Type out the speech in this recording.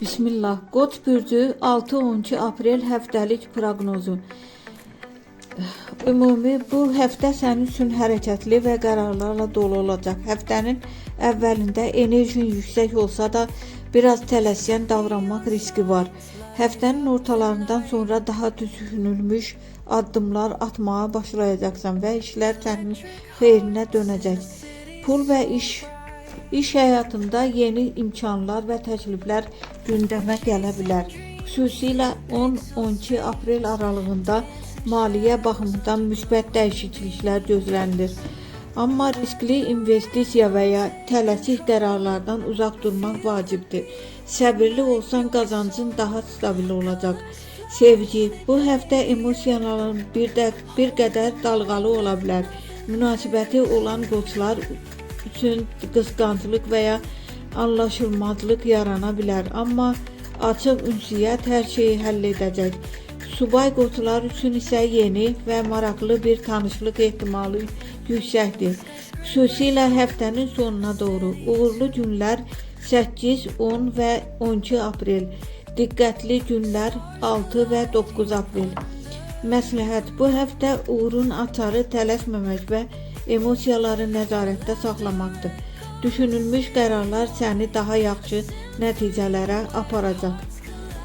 Bismillah. Qoç bürcü 6-12 aprel həftəlik proqnozu. Ümumi bu həftə sənin üçün hərəkətli və qərarlarla dolu olacaq. Həftənin əvvəlində enerjin yüksək olsa da biraz tələskən davranmaq riski var. Həftənin ortalarından sonra daha düşünülmüş addımlar atmağa başlayacaqsan və işlər sənin xeyrinə dönəcək. Pul və iş həyatında yeni imkanlar və təkliflər gündəmə gələ bilər. Xüsusilə 10-12 aprel aralığında maliyyə baxımından müsbət dəyişikliklər gözlənilir. Amma riskli investisiya və ya tələsik qərarlardan uzaq durmaq vacibdir. Səbirli olsan qazancın daha stabil olacaq. Sevgi, bu həftə emosiyaların bir qədər dalğalı ola bilər. Münasibəti olan qoçlar üçün qısqanclıq və ya anlaşılmazlıq yarana bilər. Amma açıq ünsiyyət hər şeyi həll edəcək. Subay qoçlar üçün isə yeni və maraqlı bir tanışlıq ehtimalı yüksəkdir. Xüsusilə həftənin sonuna doğru uğurlu günlər 8, 10 və 12 aprel. Diqqətli günlər 6 və 9 aprel. Məsləhət, bu həftə uğurun açarı tələsməmək və emosiyaları nəzarətdə saxlamaqdır. Düşünülmüş qərarlar səni daha yaxşı nəticələrə aparacaq.